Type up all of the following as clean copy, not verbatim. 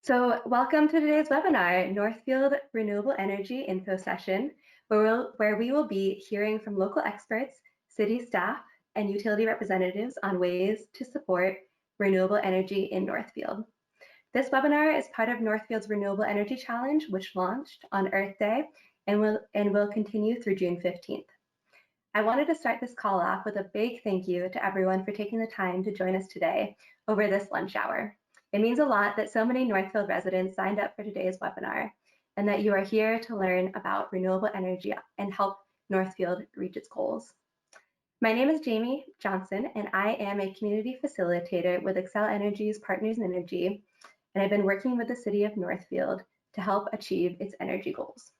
So welcome to today's webinar, Northfield Renewable Energy Info Session, where we will be hearing from local experts, city staff, and utility representatives on ways to support renewable energy in Northfield. This webinar is part of Northfield's Renewable Energy Challenge, which launched on Earth Day and will continue through June 15th. I wanted to start this call off with a big thank you to everyone for taking the time to join us today over this lunch hour. It means a lot that so many Northfield residents signed up for today's webinar and that you are here to learn about renewable energy and help Northfield reach its goals. My name is Jamie Johnson, and I am a community facilitator with Xcel Energy's Partners in Energy, and I've been working with the City of Northfield to help achieve its energy goals.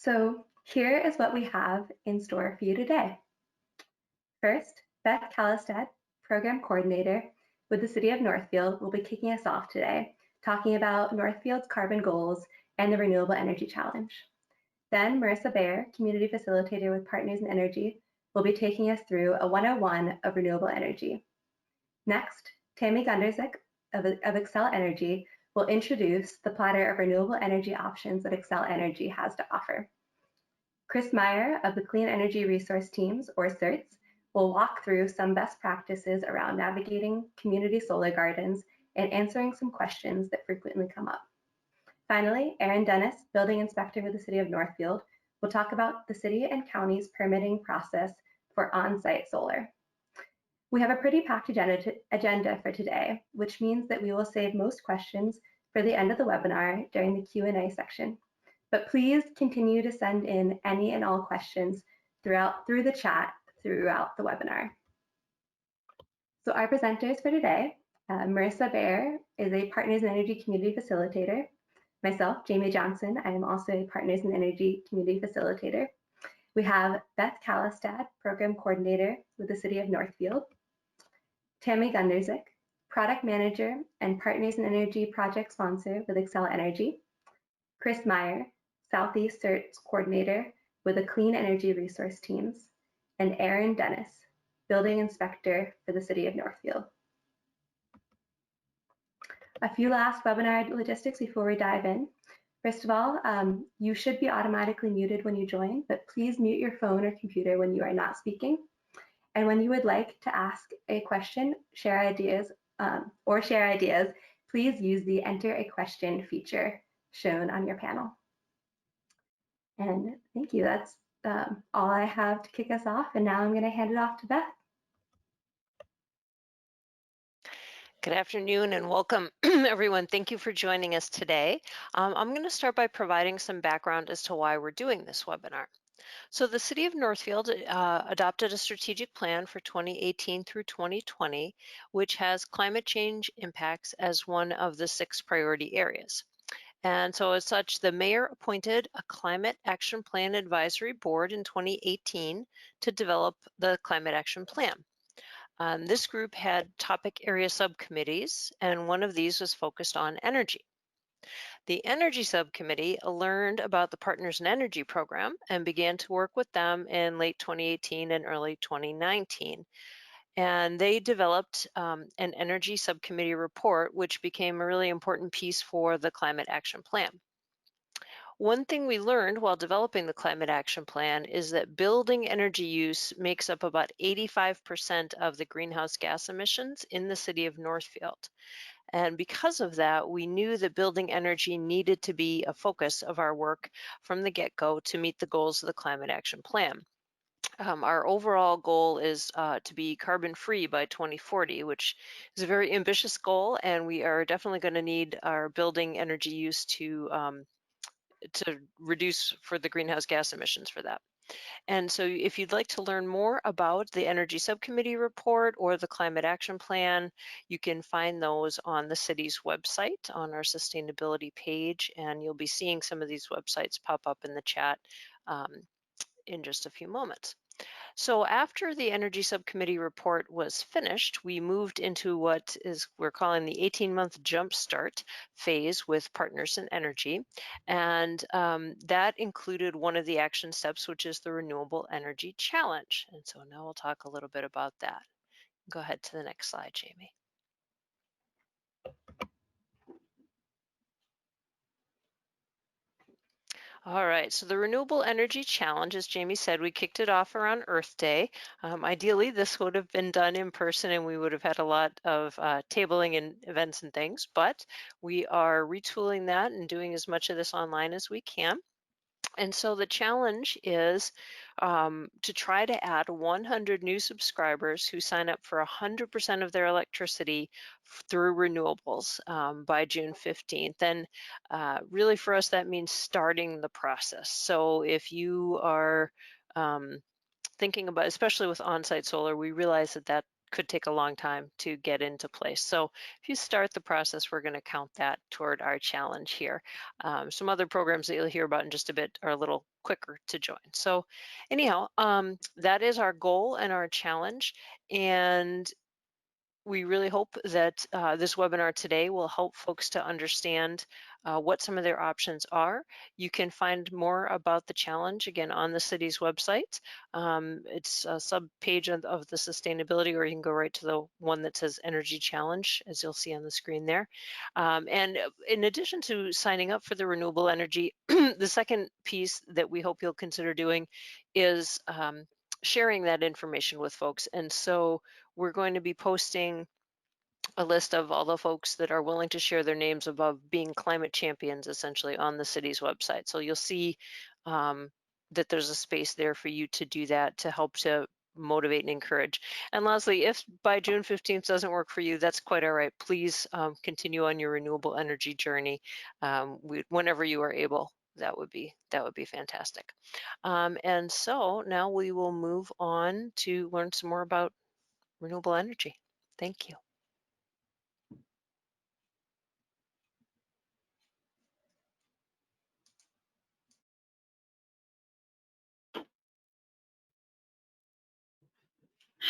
So here is what we have in store for you today. First, Beth Callistad, Program Coordinator with the City of Northfield, will be kicking us off today, talking about Northfield's carbon goals and the Renewable Energy Challenge. Then Marissa Baer, Community Facilitator with Partners in Energy, will be taking us through a 101 of renewable energy. Next, Tammy Gunderzik of Xcel Energy will introduce the platter of renewable energy options that Xcel Energy has to offer. Chris Meier of the Clean Energy Resource Teams, or Certs, will walk through some best practices around navigating community solar gardens and answering some questions that frequently come up. Finally, Aaron Dennis, Building Inspector with the City of Northfield, will talk about the city and county's permitting process for on-site solar. We have a pretty packed agenda for today, which means that we will save most questions for the end of the webinar during the Q&A section. But please continue to send in any and all questions through the chat throughout the webinar. So our presenters for today, Marissa Baer is a Partners in Energy Community Facilitator. Myself, Jamie Johnson, I am also a Partners in Energy Community Facilitator. We have Beth Callistad, Program Coordinator with the City of Northfield. Tammy Gunderzik, Product Manager and Partners in Energy Project Sponsor with Xcel Energy. Chris Meier, Southeast Certs Coordinator with the Clean Energy Resource Teams. And Aaron Dennis, Building Inspector for the City of Northfield. A few last webinar logistics before we dive in. First of all, you should be automatically muted when you join, but please mute your phone or computer when you are not speaking. And when you would like to ask a question, share ideas, please use the Enter a Question feature shown on your panel. And thank you. That's all I have to kick us off. And now I'm going to hand it off to Beth. Good afternoon and welcome, everyone. Thank you for joining us today. I'm going to start by providing some background as to why we're doing this webinar. So the City of Northfield adopted a strategic plan for 2018 through 2020, which has climate change impacts as one of the 6 priority areas. And so as such, the mayor appointed a Climate Action Plan Advisory Board in 2018 to develop the Climate Action Plan. This group had topic area subcommittees, and one of these was focused on energy. The Energy Subcommittee learned about the Partners in Energy program and began to work with them in late 2018 and early 2019. And they developed an Energy Subcommittee report, which became a really important piece for the Climate Action Plan. One thing we learned while developing the Climate Action Plan is that building energy use makes up about 85% of the greenhouse gas emissions in the City of Northfield. And because of that, we knew that building energy needed to be a focus of our work from the get-go to meet the goals of the Climate Action Plan. Our overall goal is to be carbon-free by 2040, which is a very ambitious goal, and we are definitely going to need our building energy use to reduce for the greenhouse gas emissions for that. And so if you'd like to learn more about the Energy Subcommittee report or the Climate Action Plan, you can find those on the city's website on our sustainability page, and you'll be seeing some of these websites pop up in the chat in just a few moments. So after the Energy Subcommittee report was finished, we moved into what we're calling the 18-month jumpstart phase with Partners in Energy. And that included one of the action steps, which is the Renewable Energy Challenge. And so now we'll talk a little bit about that. Go ahead to the next slide, Jamie. All right, so the Renewable Energy Challenge, as Jamie said, we kicked it off around Earth Day. Ideally, this would have been done in person and we would have had a lot of tabling and events and things, but we are retooling that and doing as much of this online as we can. And so the challenge is to try to add 100 new subscribers who sign up for 100% of their electricity through renewables by June 15th. And really for us, that means starting the process. So if you are thinking about, especially with OnSite Solar, we realize that that could take a long time to get into place. So if you start the process, we're going to count that toward our challenge here. Some other programs that you'll hear about in just a bit are a little quicker to join. So anyhow, that is our goal and our challenge. And we really hope that this webinar today will help folks to understand what some of their options are. You can find more about the challenge, again, on the city's website. It's a sub-page of the sustainability, or you can go right to the one that says Energy Challenge, as you'll see on the screen there. And in addition to signing up for the renewable energy, the second piece that we hope you'll consider doing is sharing that information with folks. And so we're going to be posting a list of all the folks that are willing to share their names above being climate champions, essentially, on the city's website. So you'll see that there's a space there for you to do that, to help to motivate and encourage. And lastly, if by June 15th doesn't work for you, that's quite all right. Please continue on your renewable energy journey whenever you are able. That would be fantastic. And so now we will move on to learn some more about renewable energy. Thank you.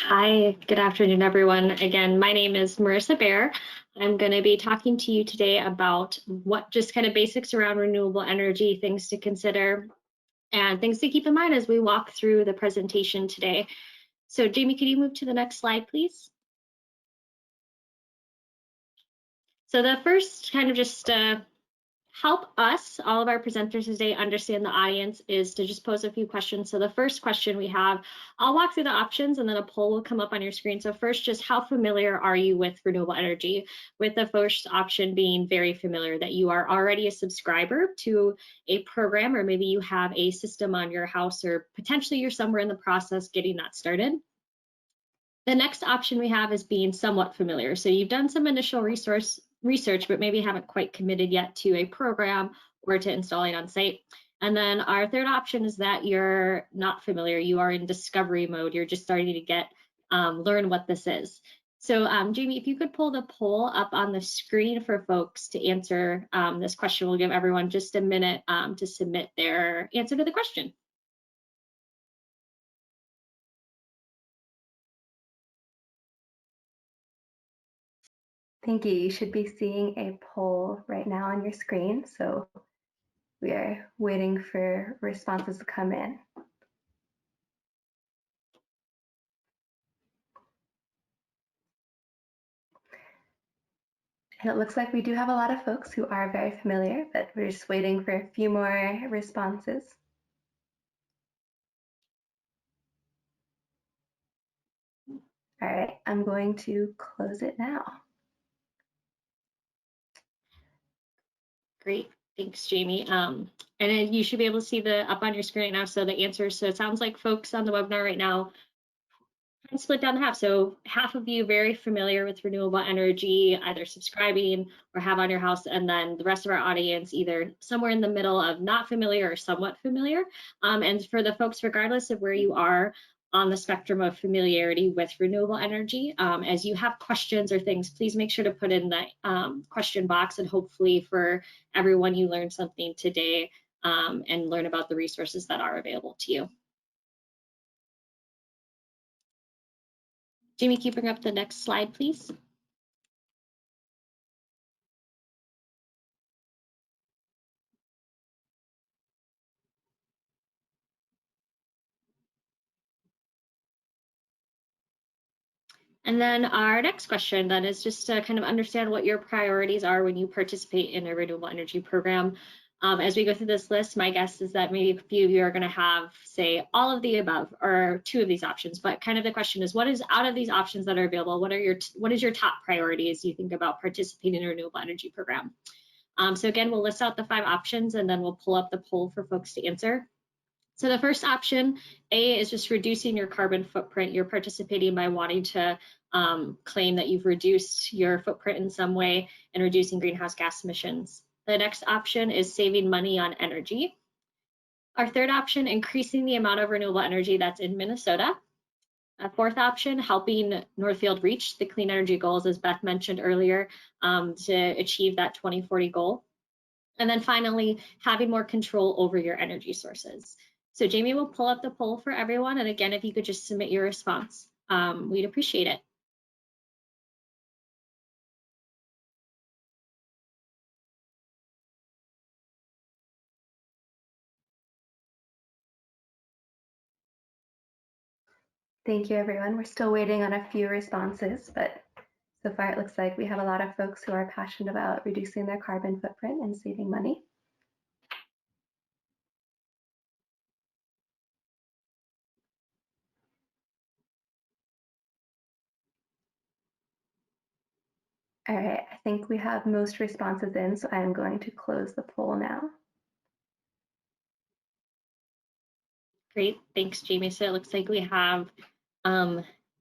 Hi, good afternoon, everyone. Again, my name is Marissa Bear. I'm going to be talking to you today about what just kind of basics around renewable energy, things to consider, and things to keep in mind as we walk through the presentation today. So Jamie, could you move to the next slide, please? So the first kind of just help us, all of our presenters today, understand the audience is to just pose a few questions. So the first question we have, I'll walk through the options and then a poll will come up on your screen. So first, just how familiar are you with renewable energy? With the first option being very familiar, that you are already a subscriber to a program, or maybe you have a system on your house, or potentially you're somewhere in the process getting that started. The next option we have is being somewhat familiar. So you've done some initial research, but maybe haven't quite committed yet to a program or to installing on site. And then our third option is that you're not familiar. You are in discovery mode. You're just starting to get learn what this is. So Jamie, if you could pull the poll up on the screen for folks to answer this question, we'll give everyone just a minute to submit their answer to the question. Thank you. You should be seeing a poll right now on your screen. So we are waiting for responses to come in. And it looks like we do have a lot of folks who are very familiar, but we're just waiting for a few more responses. All right, I'm going to close it now. Great, thanks, Jamie. And then you should be able to see the up on your screen right now. So the answers. So it sounds like folks on the webinar right now kind of split down the half. So half of you very familiar with renewable energy, either subscribing or have on your house, and then the rest of our audience either somewhere in the middle of not familiar or somewhat familiar. And for the folks, regardless of where you are on the spectrum of familiarity with renewable energy, as you have questions or things, please make sure to put in the question box, and hopefully for everyone you learned something today and learn about the resources that are available to you. Jamie, can you bring up the next slide, please? And then our next question then is just to kind of understand what your priorities are when you participate in a renewable energy program. As we go through this list, my guess is that maybe a few of you are going to have, say, all of the above or two of these options. But kind of the question is, what is out of these options that are available? What is your top priority as you think about participating in a renewable energy program? So again, we'll list out the 5 options and then we'll pull up the poll for folks to answer. So the first option, A, is just reducing your carbon footprint. You're participating by wanting to claim that you've reduced your footprint in some way and reducing greenhouse gas emissions. The next option is saving money on energy. Our third option, increasing the amount of renewable energy that's in Minnesota. A fourth option, helping Northfield reach the clean energy goals, as Beth mentioned earlier, to achieve that 2040 goal. And then finally, having more control over your energy sources. So Jamie will pull up the poll for everyone. And again, if you could just submit your response, we'd appreciate it. Thank you, everyone. We're still waiting on a few responses, but so far it looks like we have a lot of folks who are passionate about reducing their carbon footprint and saving money. All right, I think we have most responses in, so I'm going to close the poll now. Great, thanks, Jamie. So it looks like we have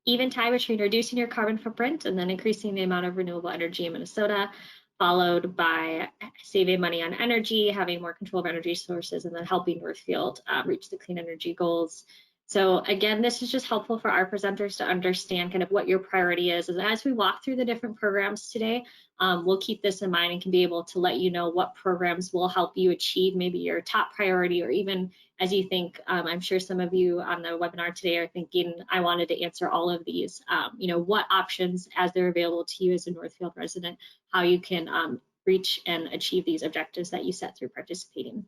even tie between reducing your carbon footprint and then increasing the amount of renewable energy in Minnesota, followed by saving money on energy, having more control of energy sources, and then helping Northfield reach the clean energy goals. So again, this is just helpful for our presenters to understand kind of what your priority is. And as we walk through the different programs today, we'll keep this in mind and can be able to let you know what programs will help you achieve maybe your top priority, or even as you think, I'm sure some of you on the webinar today are thinking, I wanted to answer all of these, you know, what options as they're available to you as a Northfield resident, how you can reach and achieve these objectives that you set through participating.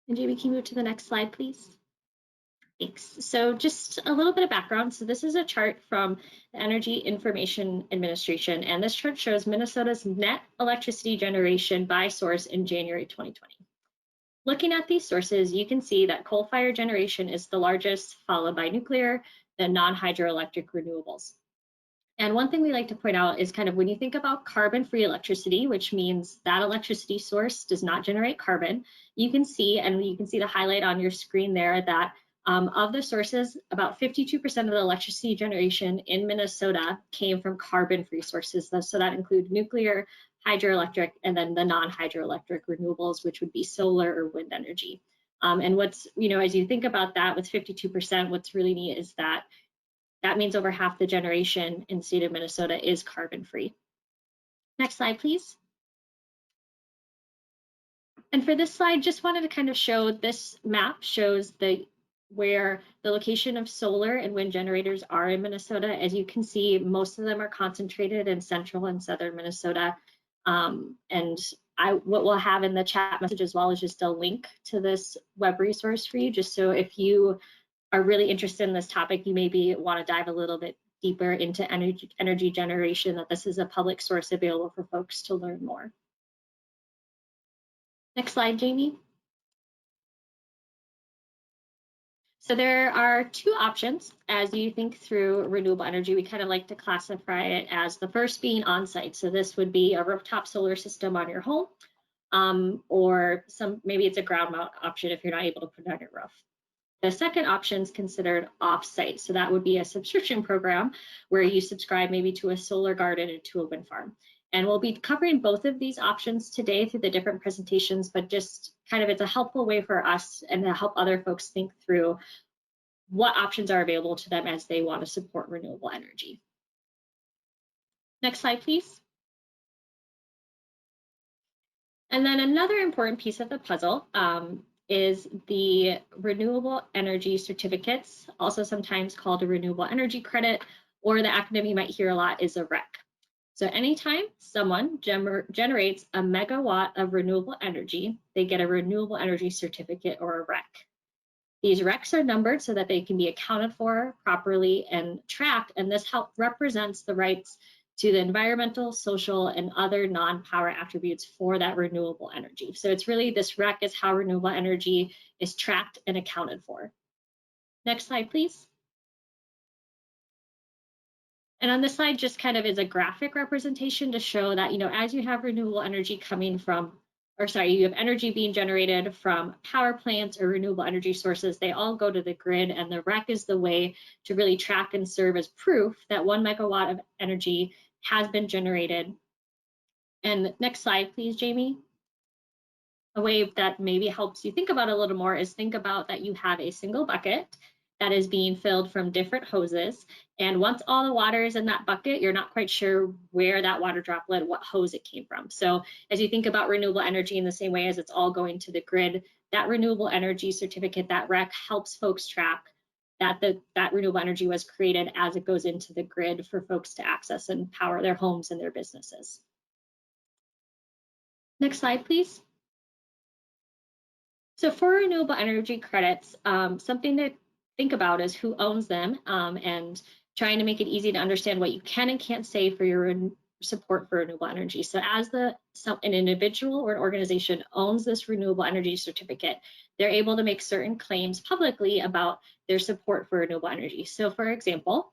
And Jamie, can you move to the next slide, please? Thanks. So just a little bit of background. So this is a chart from the Energy Information Administration, and this chart shows Minnesota's net electricity generation by source in January 2020. Looking at these sources, you can see that coal-fired generation is the largest, followed by nuclear, then non-hydroelectric renewables. And one thing we like to point out is kind of when you think about carbon-free electricity, which means that electricity source does not generate carbon, you can see, and you can see the highlight on your screen there, that of the sources, about 52% of the electricity generation in Minnesota came from carbon-free sources. So that includes nuclear, hydroelectric, and then the non-hydroelectric renewables, which would be solar or wind energy. And what's, you know, as you think about that with 52%, what's really neat is that that means over half the generation in the state of Minnesota is carbon-free. Next slide, please. And for this slide, just wanted to kind of show, this map shows where the location of solar and wind generators are in Minnesota. As you can see, most of them are concentrated in central and southern Minnesota. And what we'll have in the chat message as well is just a link to this web resource for you, just so if you are really interested in this topic, you maybe want to dive a little bit deeper into energy generation, that this is a public source available for folks to learn more. Next slide, Jamie. So there are 2 options as you think through renewable energy. We kind of like to classify it as the first being on-site. So this would be a rooftop solar system on your home, or maybe it's a ground mount option if you're not able to put it on your roof. The second option is considered off-site. So that would be a subscription program where you subscribe maybe to a solar garden or to a wind farm. And we'll be covering both of these options today through the different presentations, but just kind of it's a helpful way for us and to help other folks think through what options are available to them as they want to support renewable energy. Next slide, please. And then another important piece of the puzzle is the renewable energy certificates, also sometimes called a renewable energy credit, or the acronym you might hear a lot is a REC. So anytime someone generates a megawatt of renewable energy, they get a renewable energy certificate or a REC. These RECs are numbered so that they can be accounted for properly and tracked, and this represents the rights to the environmental, social, and other non-power attributes for that renewable energy. So it's really, this REC is how renewable energy is tracked and accounted for. Next slide, please. And on this slide just kind of is a graphic representation to show that, as you have renewable energy coming from, you have energy being generated from power plants or renewable energy sources, they all go to the grid, and the REC is the way to really track and serve as proof that 1 megawatt of energy has been generated. And next slide, please, Jamie. A way that maybe helps you think about it a little more is think about that you have a single bucket that is being filled from different hoses. And once all the water is in that bucket, you're not quite sure where that water droplet, what hose it came from. So as you think about renewable energy in the same way as it's all going to the grid, that renewable energy certificate, that REC, helps folks track that that renewable energy was created as it goes into the grid for folks to access and power their homes and their businesses. Next slide, please. So for renewable energy credits, something to think about is who owns them, and trying to make it easy to understand what you can and can't say for your support for renewable energy. So as an individual or an organization owns this renewable energy certificate, they're able to make certain claims publicly about their support for renewable energy. So for example,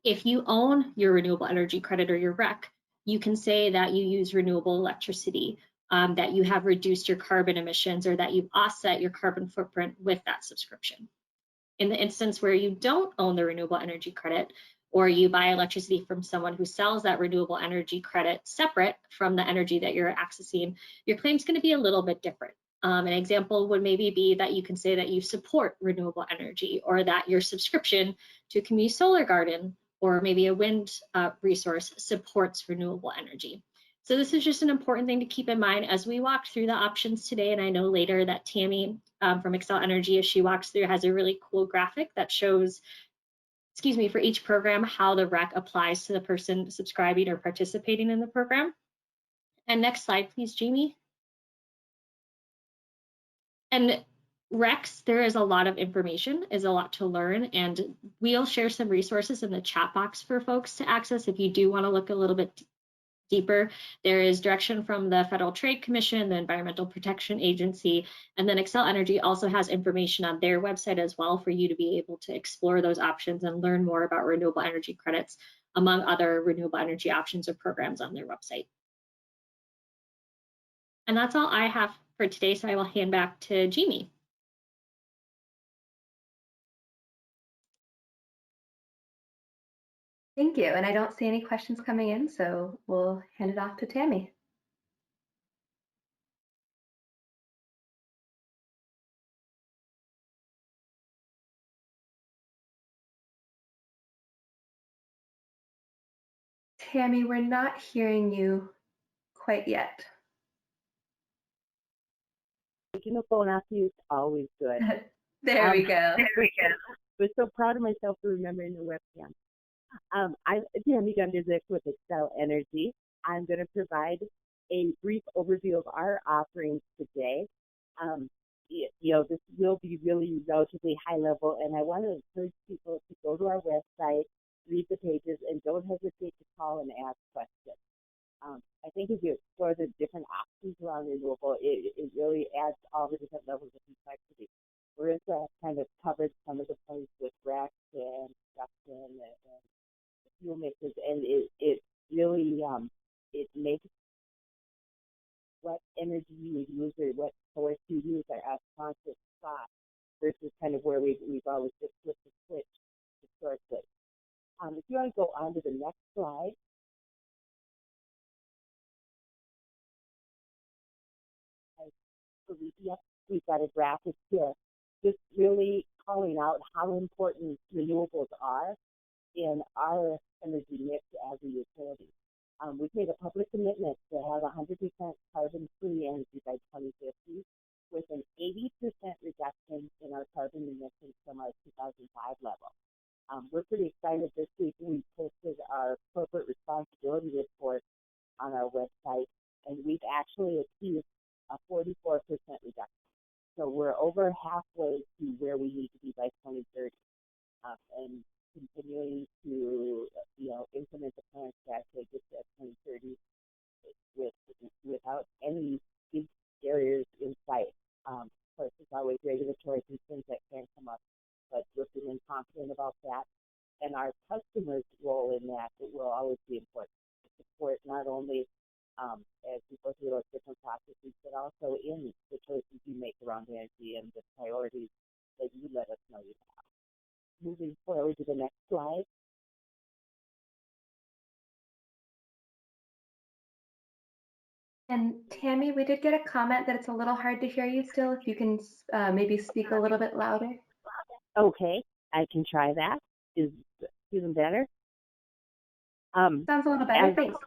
if you own your renewable energy credit or your REC, you can say that you use renewable electricity, that you have reduced your carbon emissions, or that you've offset your carbon footprint with that subscription. In the instance where you don't own the renewable energy credit, or you buy electricity from someone who sells that renewable energy credit separate from the energy that you're accessing, your claim's going to be a little bit different. An example would maybe be that you can say that you support renewable energy, or that your subscription to a community solar garden or maybe a wind resource supports renewable energy. So this is just an important thing to keep in mind as we walk through the options today. And I know later that Tammy from Xcel Energy, as she walks through, has a really cool graphic that shows, for each program, how the REC applies to the person subscribing or participating in the program. And next slide, please, Jamie. And RECs, there is a lot of information, is a lot to learn, and we'll share some resources in the chat box for folks to access if you do want to look a little bit deeper. There is direction from the Federal Trade Commission, the Environmental Protection Agency, and then Xcel Energy also has information on their website as well for you to be able to explore those options and learn more about renewable energy credits, among other renewable energy options or programs on their website. And that's all I have for today, so I will hand back to Jamie. Thank you. And I don't see any questions coming in, so we'll hand it off to Tammy. Tammy, we're not hearing you quite yet. Taking the phone off you is always good. There we go. There we go. I was so proud of myself for remembering the webcam. I'm Tammy Gunderzick with Xcel Energy. I'm going to provide a brief overview of our offerings today. This will be really relatively high level, and I want to encourage people to go to our website, read the pages, and don't hesitate to call and ask questions. I think if you explore the different options around renewable, it really adds all the different levels of complexity. Marissa kind of covered some of the points with REC and production and fuel mixes, and it really it makes what energy you use or what source you use a conscious spot versus kind of where we've always just flipped the switch historically. If you want to go on to the next slide. Yep, we've got a graphic here, just really calling out how important renewables are in our energy mix as a utility. We've made a public commitment to have 100% carbon-free energy by 2050, with an 80% reduction in our carbon emissions from our 2005 level. We're pretty excited. This week we posted our corporate responsibility report on our website, and we've actually achieved a 44% reduction. So we're over halfway to where we need to be by 2030, and continuing to implement the plan to actually get to 2030 without any big barriers in sight. Of course, there's always regulatory concerns that can come up, but we're feeling confident about that. And our customers' role in that will always be important to support not only as we go through those different processes, but also in the choices you make around energy and the priorities that you let us know you have. Moving forward to the next slide. And Tammy, we did get a comment that it's a little hard to hear you still. If you can maybe speak a little bit louder. Okay, I can try that. Is even better? Sounds a little better, thanks.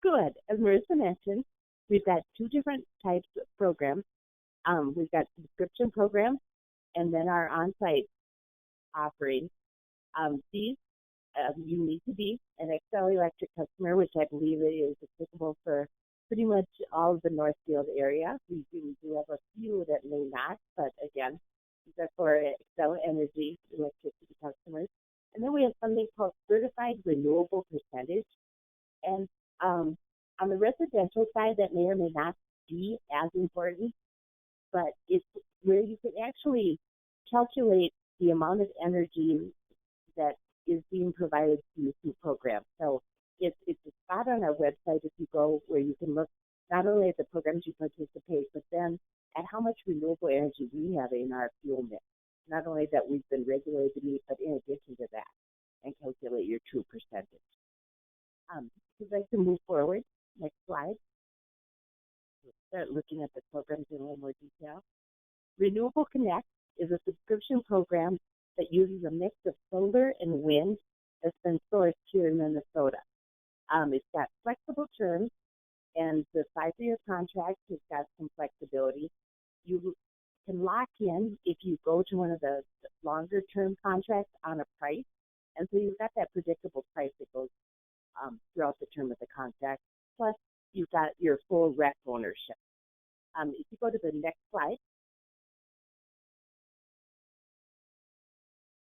Good. As Marissa mentioned, we've got two different types of programs. We've got subscription programs and then our on-site offerings. These, you need to be an Xcel Electric customer, which I believe is applicable for pretty much all of the Northfield area. We do have a few that may not, but again, these are for Xcel Energy electricity customers. And then we have something called Certified Renewable Percentage. And on the residential side, that may or may not be as important, but it's where you can actually calculate the amount of energy that is being provided to you through programs. So it's a spot on our website if you go where you can look not only at the programs you participate, but then at how much renewable energy we have in our fuel mix. Not only that we've been regulated to meet, but in addition to that, and calculate your true percentage. If you'd like to move forward, next slide. We'll start looking at the programs in a little more detail. Renewable Connect is a subscription program that uses a mix of solar and wind that's been sourced here in Minnesota. It's got flexible terms, and the 5-year contract has got some flexibility. You can lock in if you go to one of the longer term contracts on a price, and so you've got that predictable price that goes throughout the term of the contract. Plus, you've got your full rec ownership. If you go to the next slide.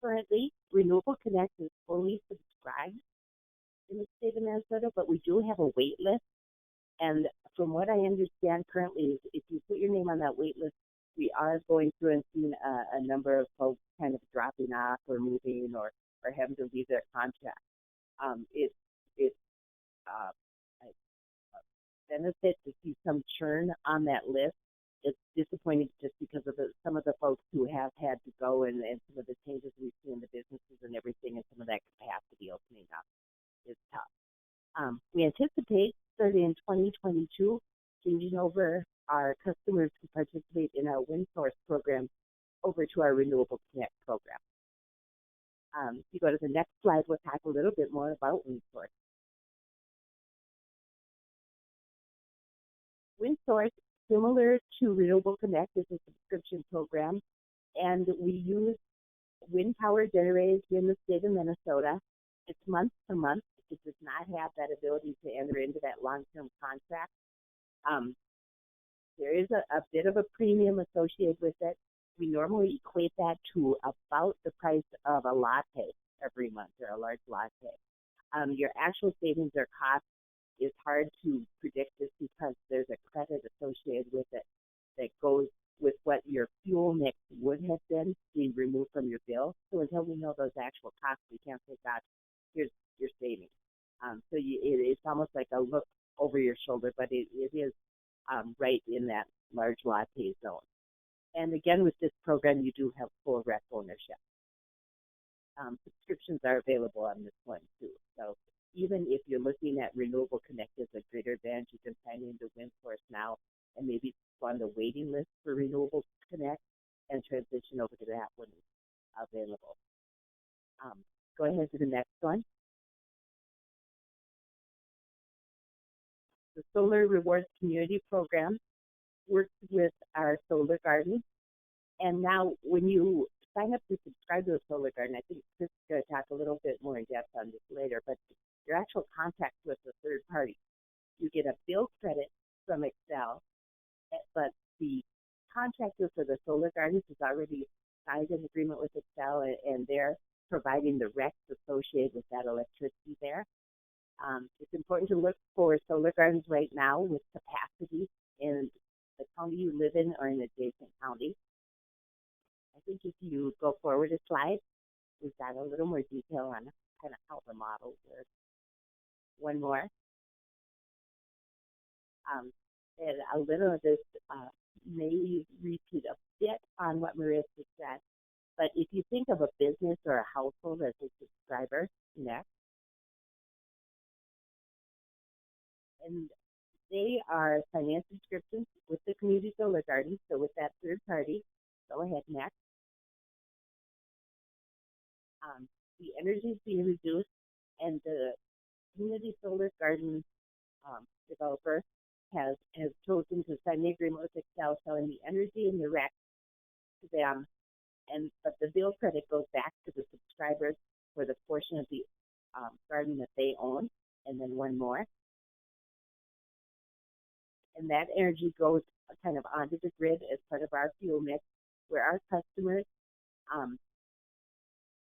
Currently, Renewable Connect is fully subscribed in the state of Minnesota, but we do have a wait list. And from what I understand currently, if you put your name on that wait list, we are going through and seeing a number of folks kind of dropping off or moving or having to leave their contract. It's a benefit to see some churn on that list. It's disappointing just because of some of the folks who have had to go and some of the changes we see in the businesses and everything, and some of that capacity opening up is tough. We anticipate starting in 2022 changing over our customers who participate in our wind source program over to our Renewable Connect program. If you go to the next slide, we'll talk a little bit more about wind source. Wind source, similar to Renewable Connect, is a subscription program, and we use wind power generated here in the state of Minnesota. It's month to month. It does not have that ability to enter into that long-term contract. There is a bit of a premium associated with it. We normally equate that to about the price of a latte every month, or a large latte. Your actual savings or cost is hard to predict just because there's a credit associated with it that goes with what your fuel mix would have been being removed from your bill. So until we know those actual costs, we can't say, gosh, here's your savings. So it's almost like a look over your shoulder, but it is right in that large latte zone. And again, with this program, you do have full rec ownership. Subscriptions are available on this one too. So even if you're looking at Renewable Connect as a greater advantage, you can sign into WindSource now and maybe go on the waiting list for Renewable Connect and transition over to that one available. Go ahead to the next one. The Solar Rewards Community Program. worked with our solar garden. And now when you sign up to subscribe to a solar garden, I think Chris is going to talk a little bit more in depth on this later, but your actual contract with a third party. You get a bill credit from Excel, but the contractor for the solar gardens has already signed an agreement with Excel, and they're providing the recs associated with that electricity there. It's important to look for solar gardens right now with capacity in the county you live in or an adjacent county. I think if you go forward a slide, we've got a little more detail on kind of how the model works. One more. And a little of this may repeat a bit on what Marissa said, but if you think of a business or a household as a subscriber, next, and they are finance subscriptions with the community solar garden, so with that third party. Go ahead, next. The energy is being reduced, and the community solar garden developer has chosen to sign the agreement with Excel, selling the energy and the rec to them, but the bill credit goes back to the subscribers for the portion of the garden that they own, and then one more. And that energy goes kind of onto the grid as part of our fuel mix, where our customers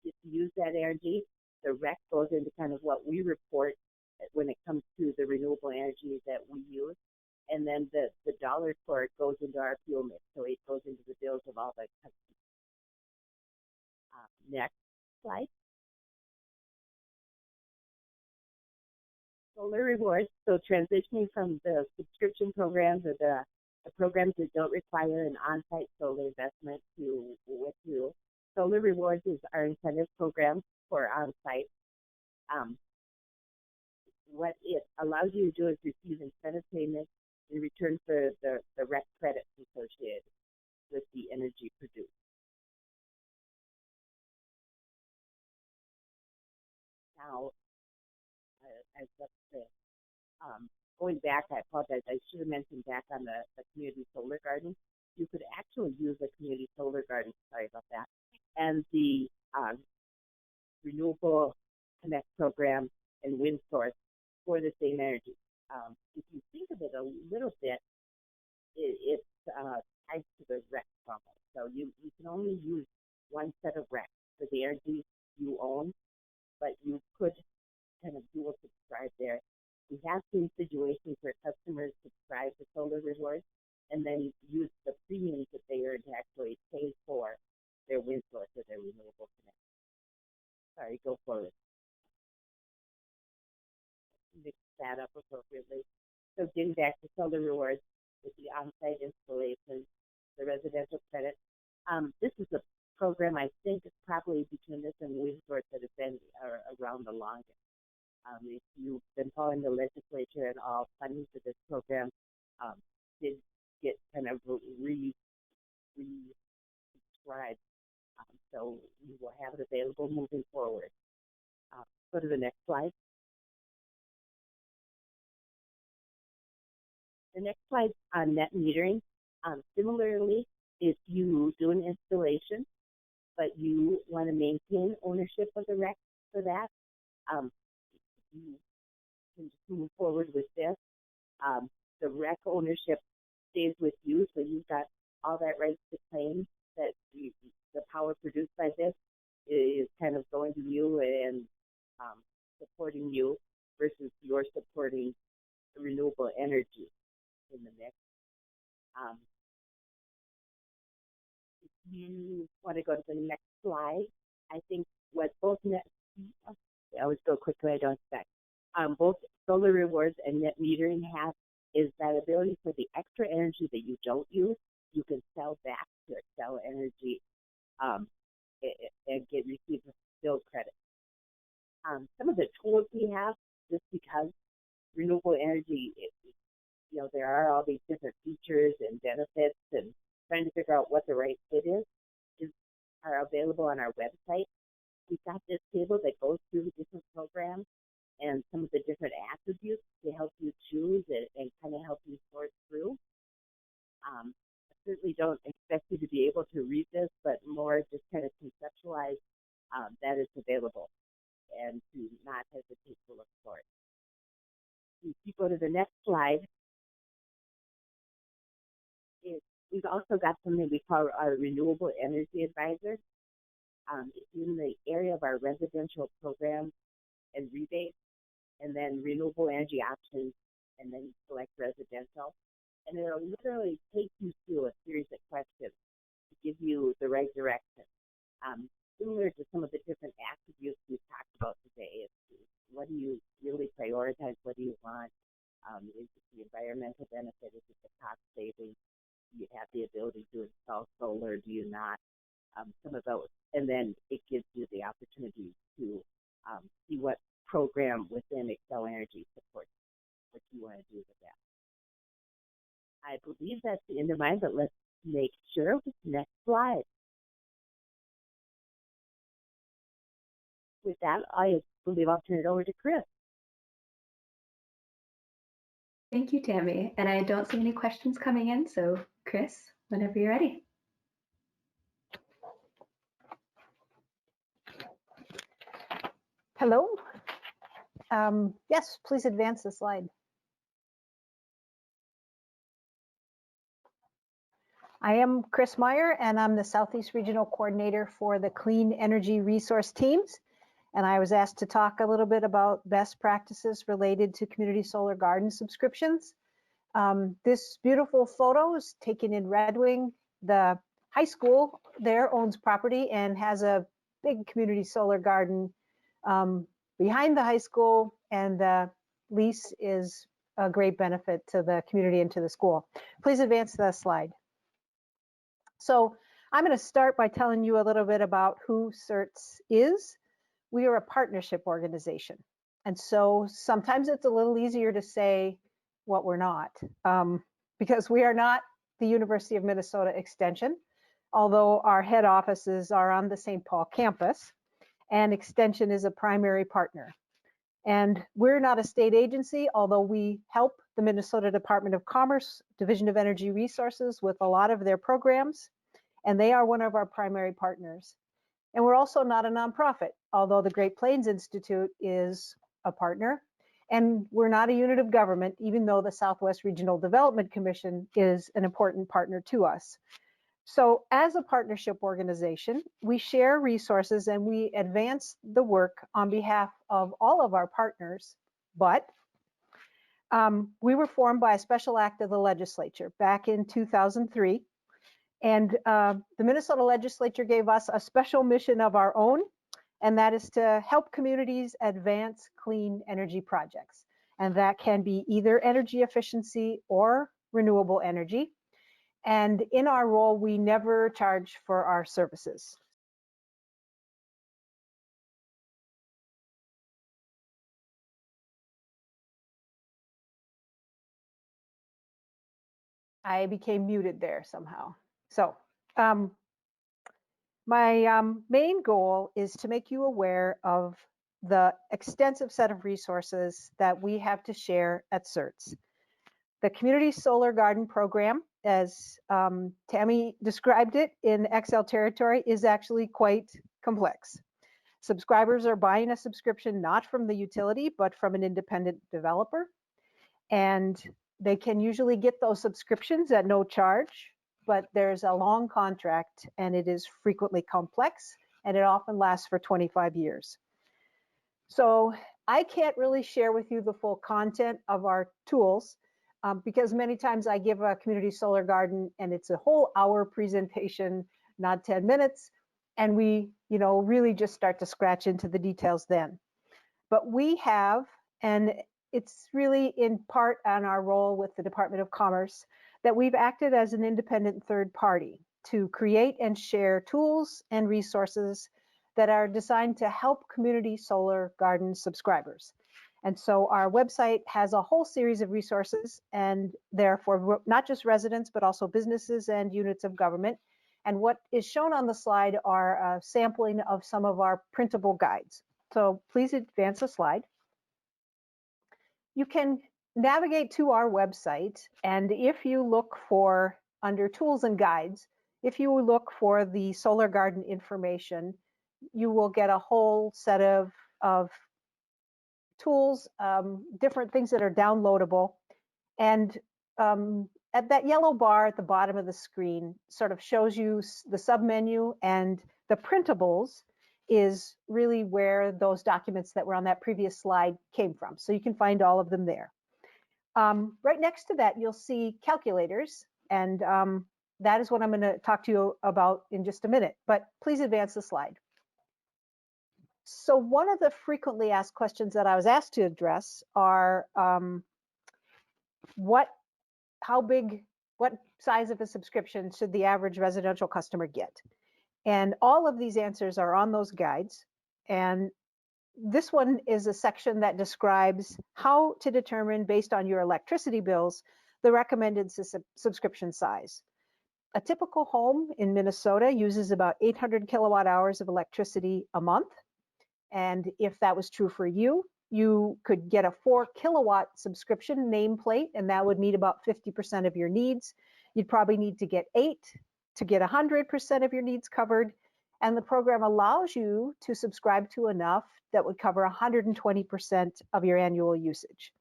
just use that energy. The rec goes into kind of what we report when it comes to the renewable energy that we use. And then the dollar for it goes into our fuel mix, so it goes into the bills of all the customers. Next slide. Solar rewards, so transitioning from the subscription programs or the programs that don't require an on-site solar investment with you. Solar rewards is our incentive program for on-site. What it allows you to do is receive incentive payments in return for the rec credits associated with the energy produced. Now, going back, I apologize, I should have mentioned back on the community solar garden, you could actually use a community solar garden, sorry about that, and the Renewable Connect program and wind source for the same energy. If you think of it a little bit, it's tied to the rec promo. So you can only use one set of recs for the energy you own, but you could kind of dual subscribe there. We have seen situations where customers subscribe to solar rewards and then use the premiums that they earn to actually pay for their wind source or their renewable connect. Sorry, go forward. Mix that up appropriately. So getting back to solar rewards with the on-site installations, the residential credit. This is a program I think is probably between this and wind source that has been around the longest. If you've been following the legislature and all, funding for this program did get kind of re-subscribed. So we will have it available moving forward. Go to the next slide. The next slide on net metering. Similarly, if you do an installation, but you want to maintain ownership of the rec for that, you can just move forward with this. The rec ownership stays with you, so you've got all that rights to claim that the power produced by this is kind of going to you and supporting you versus you're supporting the renewable energy in the mix. If you want to go to the next slide, I think what both I always go quickly, I don't expect. Both solar rewards and net metering have is that ability for the extra energy that you don't use, you can sell back to Excel Energy and receive a bill credit. Some of the tools we have, just because renewable energy, there are all these different features and benefits, and trying to figure out what the right fit are available on our website. We've got this table that goes through the different programs and some of the different attributes to help you choose and kind of help you sort through. I certainly don't expect you to be able to read this, but more just kind of conceptualize that it's available and to not hesitate to look for it. If you go to the next slide, we've also got something we call our Renewable Energy Advisor. It's in the area of our residential programs and rebates, and then renewable energy options, and then select residential. And it'll literally take you through a series of questions to give you the right direction. Similar to some of the different attributes we've talked about today. What do you really prioritize? What do you want? Is it the environmental benefit? Is it the cost savings? Do you have the ability to install solar? Do you not? Some of those. And then it gives you the opportunity to see what program within Excel Energy supports what you want to do with that. I believe that's the end of mine, but let's make sure with the next slide. With that, I believe I'll turn it over to Chris. Thank you, Tammy. And I don't see any questions coming in, so Chris, whenever you're ready. Hello. Yes, please advance the slide. I am Chris Meier, and I'm the Southeast Regional Coordinator for the Clean Energy Resource Teams. And I was asked to talk a little bit about best practices related to community solar garden subscriptions. This beautiful photo is taken in Red Wing. The high school there owns property and has a big community solar garden behind the high school, and the lease is a great benefit to the community and to the school. Please advance the slide. So I'm going to start by telling you a little bit about who Certs is. We are a partnership organization. And so sometimes it's a little easier to say what we're not, because we are not the University of Minnesota Extension, although our head offices are on the St. Paul campus, and Extension is a primary partner. And we're not a state agency, although we help the Minnesota Department of Commerce, Division of Energy Resources with a lot of their programs, and they are one of our primary partners. And we're also not a nonprofit, although the Great Plains Institute is a partner. And we're not a unit of government, even though the Southwest Regional Development Commission is an important partner to us. So as a partnership organization, we share resources and we advance the work on behalf of all of our partners, but we were formed by a special act of the legislature back in 2003. And the Minnesota legislature gave us a special mission of our own, and that is to help communities advance clean energy projects. And that can be either energy efficiency or renewable energy. And in our role, we never charge for our services. I became muted there somehow. So my main goal is to make you aware of the extensive set of resources that we have to share at Certs. The Community Solar Garden Program, as Tammy described it in Excel territory, is actually quite complex. Subscribers are buying a subscription not from the utility, but from an independent developer. And they can usually get those subscriptions at no charge, but there's a long contract and it is frequently complex, and it often lasts for 25 years. So I can't really share with you the full content of our tools because many times I give a community solar garden and it's a whole hour presentation, not 10 minutes. And we, really just start to scratch into the details then. But we have, and it's really in part on our role with the Department of Commerce, that we've acted as an independent third party to create and share tools and resources that are designed to help community solar garden subscribers. And so our website has a whole series of resources, and therefore not just residents, but also businesses and units of government. And what is shown on the slide are a sampling of some of our printable guides. So please advance the slide. You can navigate to our website, and if you look for under tools and guides, if you look for the solar garden information, you will get a whole set of tools, different things that are downloadable. And at that yellow bar at the bottom of the screen sort of shows you the submenu, and the printables is really where those documents that were on that previous slide came from. So you can find all of them there. Right next to that, you'll see calculators, and that is what I'm going to talk to you about in just a minute, but please advance the slide. So one of the frequently asked questions that I was asked to address are what size of a subscription should the average residential customer get? And all of these answers are on those guides. And this one is a section that describes how to determine, based on your electricity bills, the recommended subscription size. A typical home in Minnesota uses about 800 kilowatt hours of electricity a month. And if that was true for you, you could get a 4 kilowatt subscription nameplate, and that would meet about 50% of your needs. You'd probably need to get 8 to get 100% of your needs covered. And the program allows you to subscribe to enough that would cover 120% of your annual usage.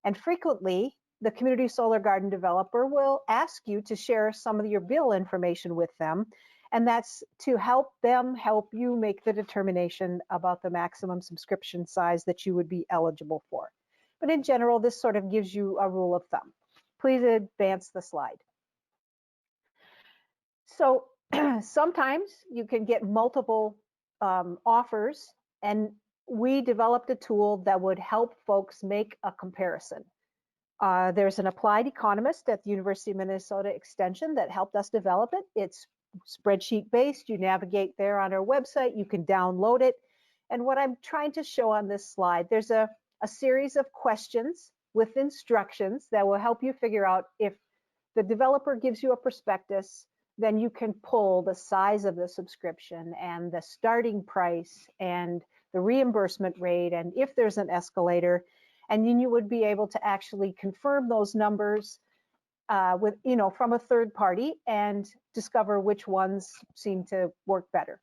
And frequently, the community solar garden developer will ask you to share some of your bill information with them. And that's to help them help you make the determination about the maximum subscription size that you would be eligible for. But in general, this sort of gives you a rule of thumb. Please advance the slide. So sometimes you can get multiple offers, and we developed a tool that would help folks make a comparison. There's an applied economist at the University of Minnesota Extension that helped us develop it. It's spreadsheet based. You navigate there on our website, you can download it. And what I'm trying to show on this slide, there's a series of questions with instructions that will help you figure out if the developer gives you a prospectus, then you can pull the size of the subscription and the starting price and the reimbursement rate, and if there's an escalator, and then you would be able to actually confirm those numbers from a third party and discover which ones seem to work better.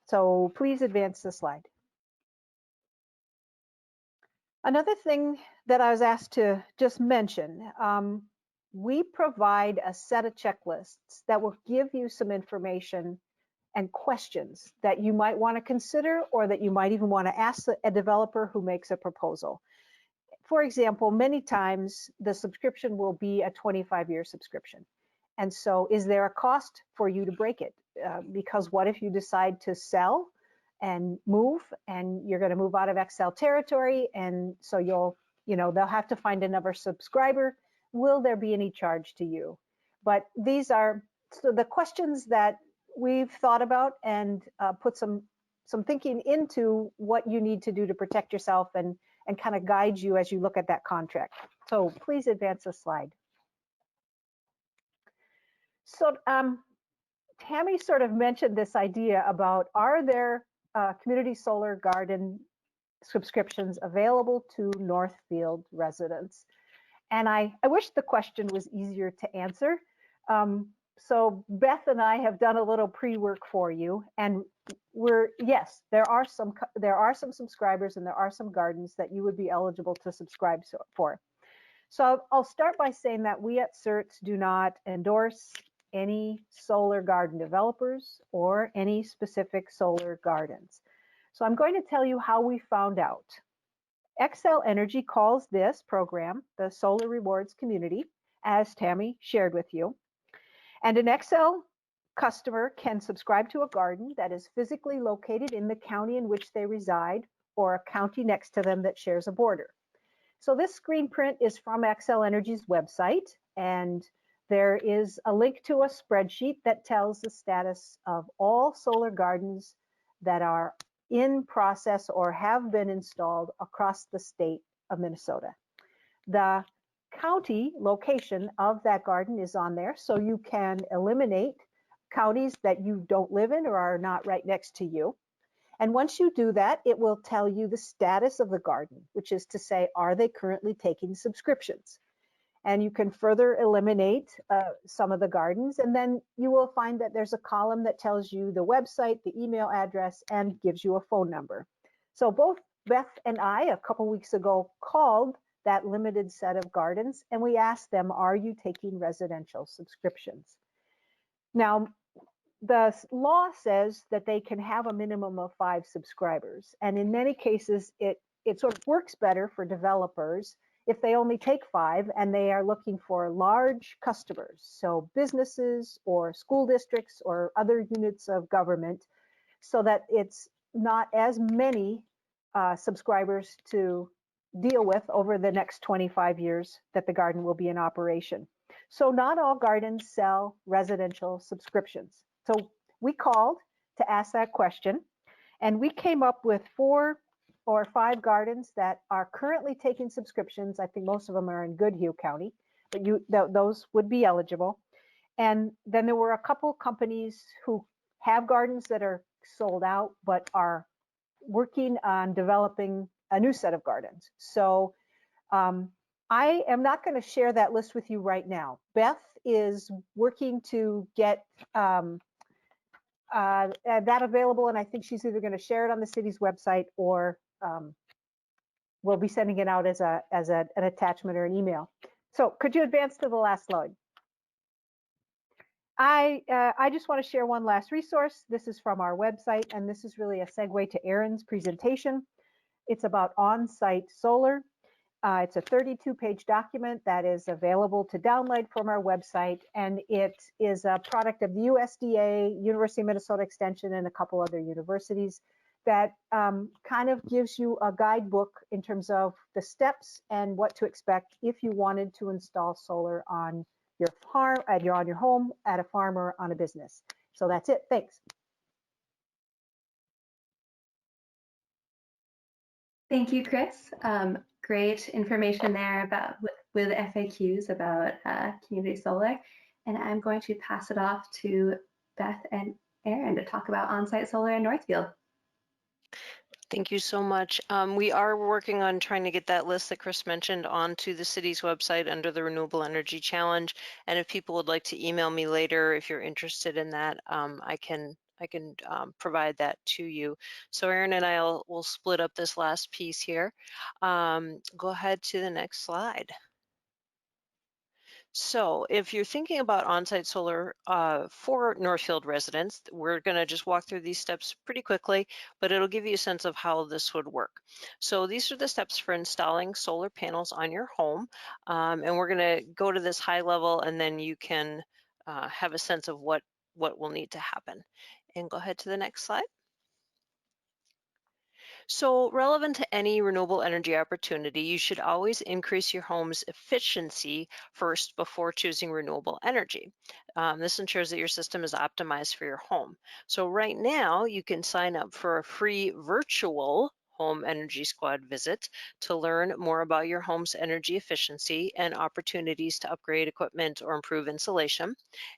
So please advance the slide. Another thing that I was asked to just mention, we provide a set of checklists that will give you some information and questions that you might want to consider, or that you might even want to ask a developer who makes a proposal. For example, many times the subscription will be a 25-year subscription. And so is there a cost for you to break it? Because what if you decide to sell and move, and you're going to move out of XL territory, and so they'll have to find another subscriber. Will there be any charge to you? But these are the questions that we've thought about and put some thinking into what you need to do to protect yourself and kind of guide you as you look at that contract. So please advance the slide. So Tammy sort of mentioned this idea about, are there community solar garden subscriptions available to Northfield residents? And I wish the question was easier to answer. So Beth and I have done a little pre-work for you, and yes, there are some subscribers, and there are some gardens that you would be eligible to subscribe for. So I'll start by saying that we at Certs do not endorse any solar garden developers or any specific solar gardens. So I'm going to tell you how we found out. XL Energy calls this program the Solar Rewards Community, as Tammy shared with you. And an XL customer can subscribe to a garden that is physically located in the county in which they reside, or a county next to them that shares a border. So this screen print is from XL Energy's website, and there is a link to a spreadsheet that tells the status of all solar gardens that are in process or have been installed across the state of Minnesota. The county location of that garden is on there, so you can eliminate counties that you don't live in or are not right next to you. And once you do that, it will tell you the status of the garden, which is to say, are they currently taking subscriptions? And you can further eliminate some of the gardens. And then you will find that there's a column that tells you the website, the email address, and gives you a phone number. So both Beth and I, a couple weeks ago, called that limited set of gardens, and we asked them, are you taking residential subscriptions? Now, the law says that they can have a minimum of 5 subscribers. And in many cases, it sort of works better for developers if they only take 5 and they are looking for large customers, so businesses or school districts or other units of government, so that it's not as many subscribers to deal with over the next 25 years that the garden will be in operation. So not all gardens sell residential subscriptions. So we called to ask that question, and we came up with 4 or 5 gardens that are currently taking subscriptions. I think most of them are in Goodhue County, but those would be eligible. And then there were a couple companies who have gardens that are sold out, but are working on developing a new set of gardens. So I am not going to share that list with you right now. Beth is working to get that available, and I think she's either going to share it on the city's website or we'll be sending it out as an attachment or an email. So could you advance to the last slide? I just want to share one last resource. This is from our website, and this is really a segue to Erin's presentation. It's about OnSite Solar. It's a 32-page document that is available to download from our website, and it is a product of the USDA, University of Minnesota Extension, and a couple other universities that kind of gives you a guidebook in terms of the steps and what to expect if you wanted to install solar on your farm, on your home, at a farm, or on a business. So that's it. Thanks. Thank you, Chris. Great information there about with FAQs about community solar. And I'm going to pass it off to Beth and Erin to talk about OnSite Solar in Northfield. Thank you so much. We are working on trying to get that list that Chris mentioned onto the city's website under the Renewable Energy Challenge. And if people would like to email me later, if you're interested in that, I can provide that to you. So Erin and I will split up this last piece here. Go ahead to the next slide. So if you're thinking about on-site solar for Northfield residents, we're going to just walk through these steps pretty quickly, but it'll give you a sense of how this would work. So these are the steps for installing solar panels on your home, and we're going to go to this high level, and then you can have a sense of what will need to happen. And go ahead to the next slide. So relevant to any renewable energy opportunity, you should always increase your home's efficiency first before choosing renewable energy. This ensures that your system is optimized for your home. So right now, you can sign up for a free virtual Home Energy Squad visit to learn more about your home's energy efficiency and opportunities to upgrade equipment or improve insulation.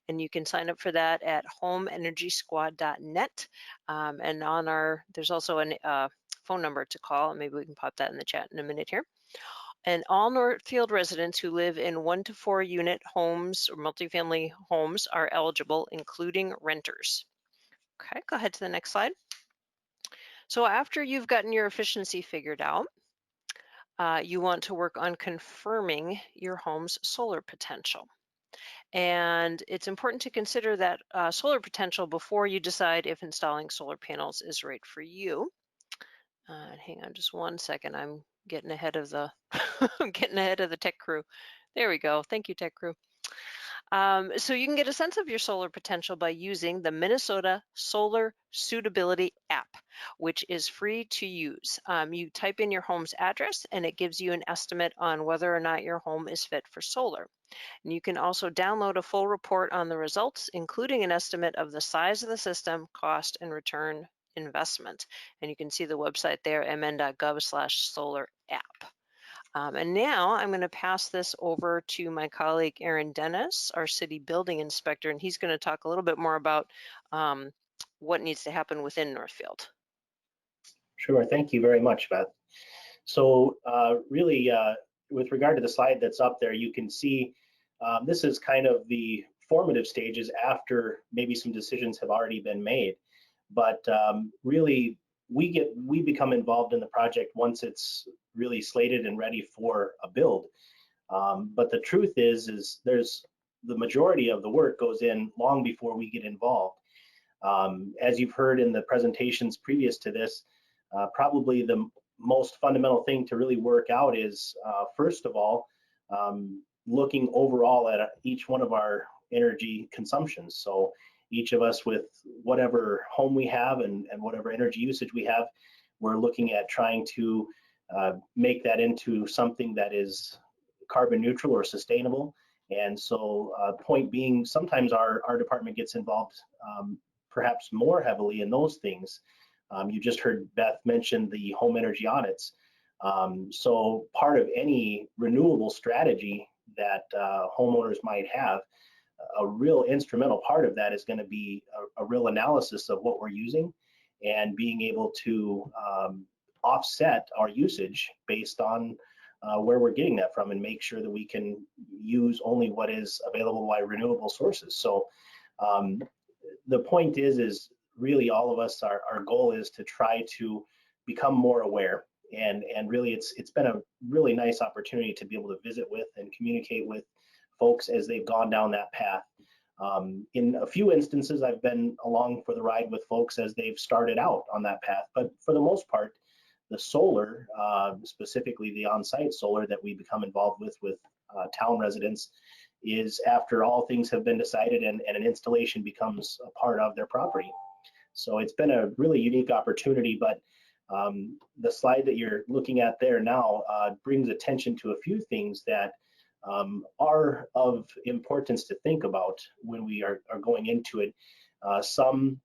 And you can sign up for that at homeenergysquad.net. And on there's also a phone number to call, and maybe we can pop that in the chat in a minute here. And all Northfield residents who live in 1 to 4 unit homes or multifamily homes are eligible, including renters. Okay, go ahead to the next slide. So after you've gotten your efficiency figured out, you want to work on confirming your home's solar potential. And it's important to consider that solar potential before you decide if installing solar panels is right for you. Hang on just one second. I'm getting ahead of the getting ahead of the tech crew. There we go. Thank you, tech crew. So you can get a sense of your solar potential by using the Minnesota Solar Suitability app, which is free to use. You type in your home's address and it gives you an estimate on whether or not your home is fit for solar. And you can also download a full report on the results, including an estimate of the size of the system, cost, and return investment. And you can see the website there, mn.gov/solar app. And now I'm going to pass this over to my colleague, Aaron Dennis, our city building inspector, and he's going to talk a little bit more about what needs to happen within Northfield. Sure, thank you very much, Beth. So really, with regard to the slide that's up there, you can see this is kind of the formative stages after maybe some decisions have already been made. But really, we become involved in the project once it's really slated and ready for a build. But the truth is there's the majority of the work goes in long before we get involved. As you've heard in the presentations previous to this, probably the most fundamental thing to really work out is, first of all, looking overall at each one of our energy consumptions. So each of us with whatever home we have and whatever energy usage we have, we're looking at trying to make that into something that is carbon neutral or sustainable. And so point being, sometimes our department gets involved perhaps more heavily in those things. You just heard Beth mention the home energy audits. So part of any renewable strategy that homeowners might have, a real instrumental part of that is going to be a real analysis of what we're using and being able to offset our usage based on where we're getting that from, and make sure that we can use only what is available by renewable sources. So the point is really all of us, our goal is to try to become more aware, and really it's been a really nice opportunity to be able to visit with and communicate with folks as they've gone down that path. In a few instances, I've been along for the ride with folks as they've started out on that path, but for the most part, the solar, specifically the on-site solar that we become involved with town residents, is after all things have been decided and an installation becomes a part of their property. So it's been a really unique opportunity, but the slide that you're looking at there now brings attention to a few things that are of importance to think about when we are going into it. Some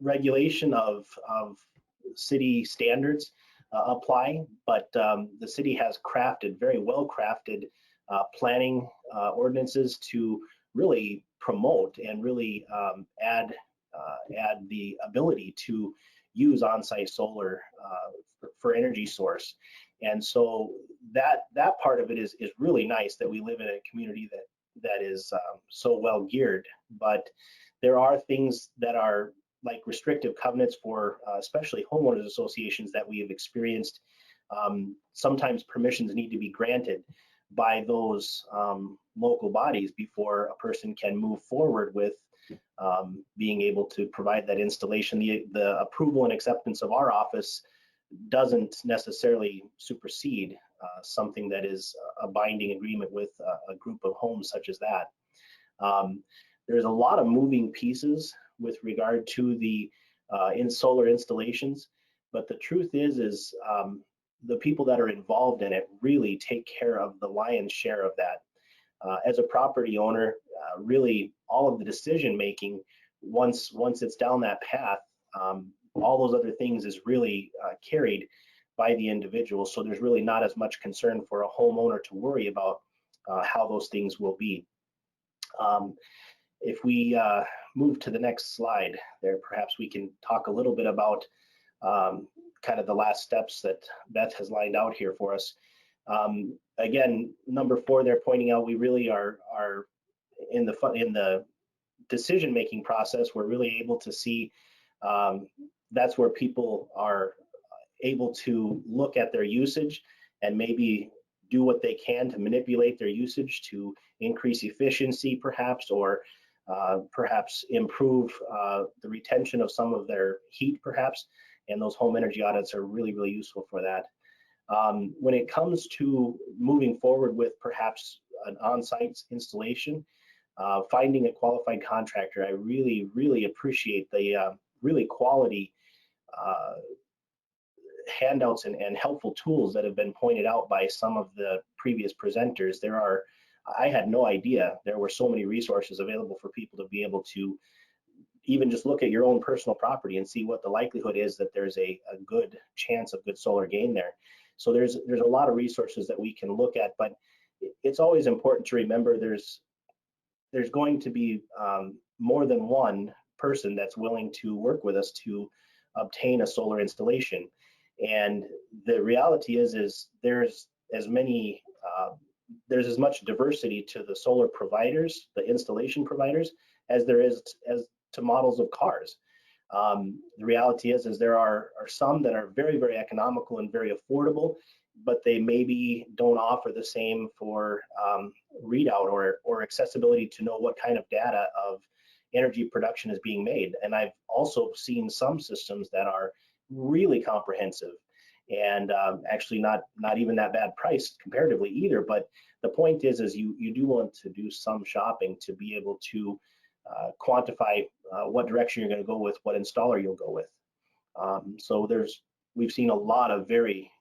regulation of city standards apply, but the city has crafted, very well crafted planning ordinances to really promote and really add the ability to use on-site solar for energy source. And so that part of it is really nice, that we live in a community that is so well geared. But there are things that are like restrictive covenants for especially homeowners associations that we have experienced. Sometimes permissions need to be granted by those local bodies before a person can move forward with being able to provide that installation. The approval and acceptance of our office doesn't necessarily supersede something that is a binding agreement with a group of homes such as that. There's a lot of moving pieces with regard to the solar installations, but the truth is the people that are involved in it really take care of the lion's share of that. As a property owner, really all of the decision making, once it's down that path, all those other things is really carried by the individual. So there's really not as much concern for a homeowner to worry about how those things will be. If we move to the next slide there, perhaps we can talk a little bit about kind of the last steps that Beth has lined out here for us. Again, number 4 there, pointing out we really are in the decision-making process. We're really able to see that's where people are able to look at their usage and maybe do what they can to manipulate their usage to increase efficiency perhaps, or perhaps improve the retention of some of their heat perhaps, and those home energy audits are really, really useful for that. When it comes to moving forward with perhaps an on-site installation, finding a qualified contractor, I really, really appreciate the really quality handouts and helpful tools that have been pointed out by some of the previous presenters. I had no idea there were so many resources available for people to be able to even just look at your own personal property and see what the likelihood is that there's a good chance of good solar gain there. So there's a lot of resources that we can look at, but it's always important to remember there's going to be more than one person that's willing to work with us to obtain a solar installation. And the reality is there's as many, there's as much diversity to the solar providers, the installation providers, as there is as to models of cars. The reality is there are some that are very, very economical and very affordable, but they maybe don't offer the same for readout or accessibility to know what kind of data of energy production is being made. And I've also seen some systems that are really comprehensive and actually not even that bad priced comparatively either. But the point is you do want to do some shopping to be able to quantify what direction you're going to go with, what installer you'll go with. So we've seen a lot of very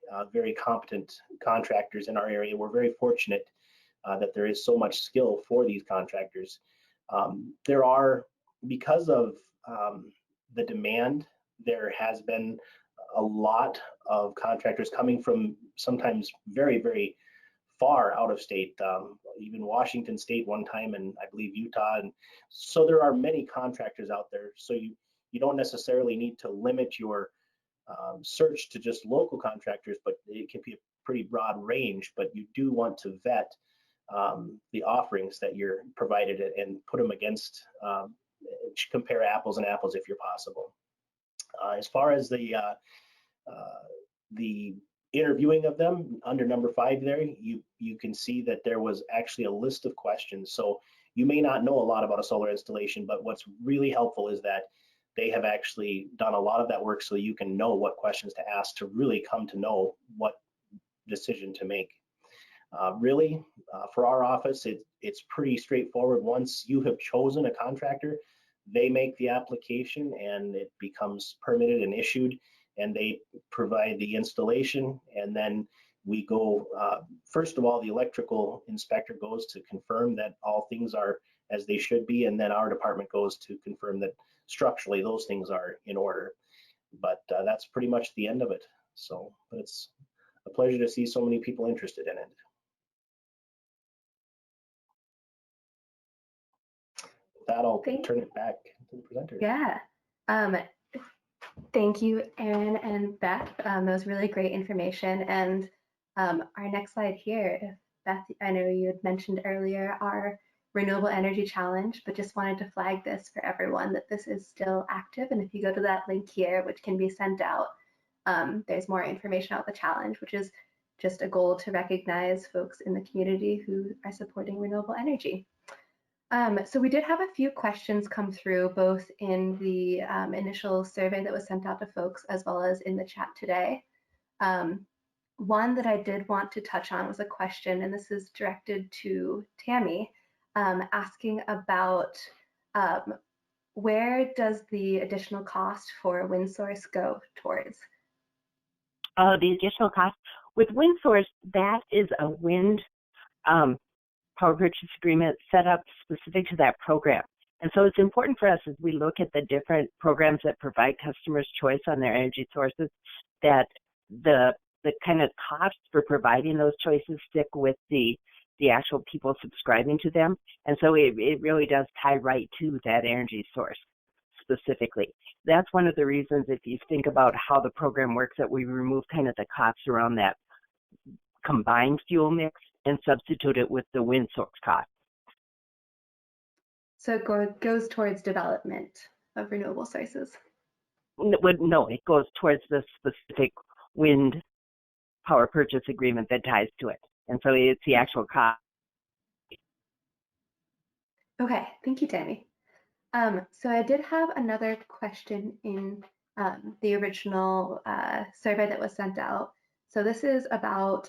competent contractors in our area. We're very fortunate that there is so much skill for these contractors. There are, because of the demand, there has been a lot of contractors coming from sometimes very, very far out of state, even Washington State one time, and I believe Utah. And so there are many contractors out there. So you don't necessarily need to limit your search to just local contractors, but it can be a pretty broad range. But you do want to vet the offerings that you're provided and put them against, compare apples and apples if you're possible. As far as the interviewing of them, under number 5 there, you can see that there was actually a list of questions. So you may not know a lot about a solar installation, but what's really helpful is that they have actually done a lot of that work so you can know what questions to ask to really come to know what decision to make. Really, for our office, it's pretty straightforward. Once you have chosen a contractor, they make the application and it becomes permitted and issued, and they provide the installation. And then we go, first of all, the electrical inspector goes to confirm that all things are as they should be, and then our department goes to confirm that structurally those things are in order. But that's pretty much the end of it. So, but it's a pleasure to see so many people interested in it. With that, I'll turn it back to the presenter. Yeah. Thank you, Aaron and Beth. That was really great information. And our next slide here, if Beth, I know you had mentioned earlier our Renewable Energy Challenge, but just wanted to flag this for everyone that this is still active. And if you go to that link here, which can be sent out, there's more information about the challenge, which is just a goal to recognize folks in the community who are supporting renewable energy. So we did have a few questions come through, both in the initial survey that was sent out to folks, as well as in the chat today. One that I did want to touch on was a question, and this is directed to Tammy, asking about where does the additional cost for wind source go towards? The additional cost with wind source, that is a wind power purchase agreement set up specific to that program. And so it's important for us as we look at the different programs that provide customers choice on their energy sources, that the kind of costs for providing those choices stick with the actual people subscribing to them. And so it really does tie right to that energy source specifically. That's one of the reasons, if you think about how the program works, that we remove kind of the costs around that combined fuel mix and substitute it with the wind source cost. So it goes towards development of renewable sources? No, it goes towards the specific wind power purchase agreement that ties to it. And so it's the actual cost. Okay, thank you, Tammy. So I did have another question in the original survey that was sent out. So this is about,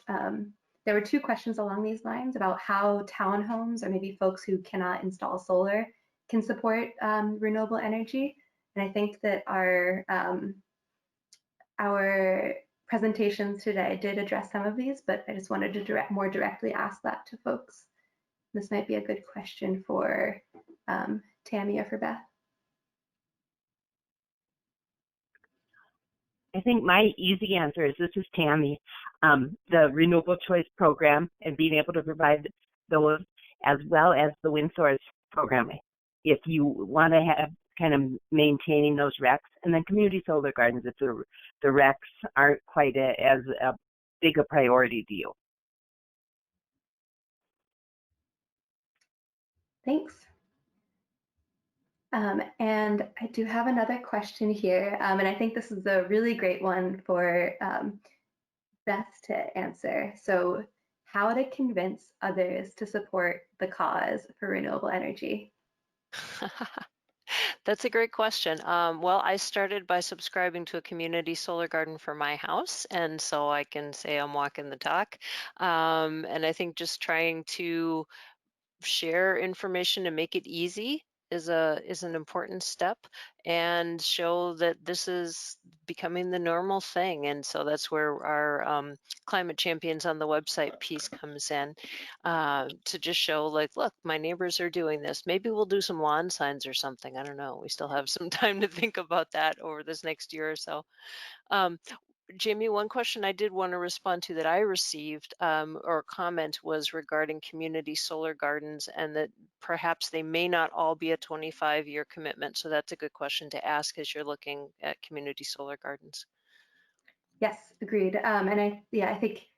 there were 2 questions along these lines about how townhomes or maybe folks who cannot install solar can support renewable energy. And I think that our presentations today did address some of these, but I just wanted to more directly ask that to folks. This might be a good question for Tammy or for Beth. I think my easy answer is, this is Tammy, the Renewable Choice Program and being able to provide those, as well as the wind source program. If you want to have kind of maintaining those recs. And then community solar gardens, if the recs aren't quite as big a priority to you. Thanks. And I do have another question here, and I think this is a really great one for Beth to answer. So, how to convince others to support the cause for renewable energy? That's a great question. Well, I started by subscribing to a community solar garden for my house, and so I can say I'm walking the talk. And I think just trying to share information and make it easy is an important step, and show that this is becoming the normal thing. And so that's where our climate champions on the website piece comes in, to just show, like, look, my neighbors are doing this. Maybe we'll do some lawn signs or something. I don't know. We still have some time to think about that over this next year or so. Jamie, one question I did want to respond to that I received, or comment, was regarding community solar gardens, and that perhaps they may not all be a 25-year commitment. So that's a good question to ask as you're looking at community solar gardens. Yes, agreed. And I think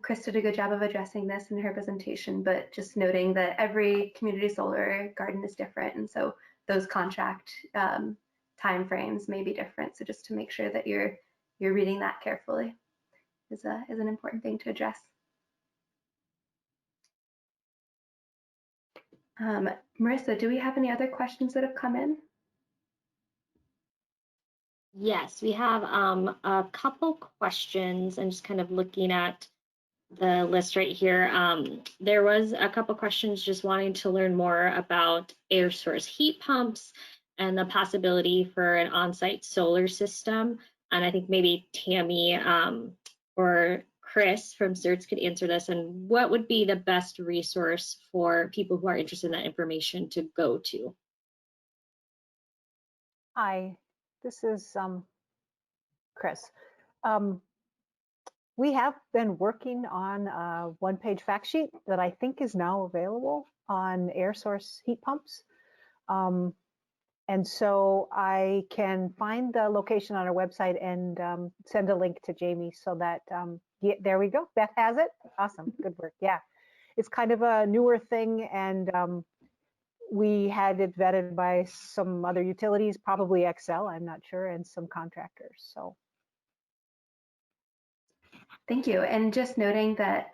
Chris did a good job of addressing this in her presentation, but just noting that every community solar garden is different, and so those contract timeframes may be different. So just to make sure that you're reading that carefully is an important thing to address. Marissa, do we have any other questions that have come in? Yes, we have a couple questions. I'm just kind of looking at the list right here. There was a couple questions just wanting to learn more about air source heat pumps and the possibility for an on-site solar system. And I think maybe Tammy or Chris from Certs could answer this. And what would be the best resource for people who are interested in that information to go to? Hi, this is Chris. We have been working on a one-page fact sheet that I think is now available on air source heat pumps. And so I can find the location on our website and send a link to Jamie so that, yeah, there we go. Beth has it. Awesome. Good work. Yeah. It's kind of a newer thing, and we had it vetted by some other utilities, probably Excel, I'm not sure, and some contractors. So. Thank you. And just noting that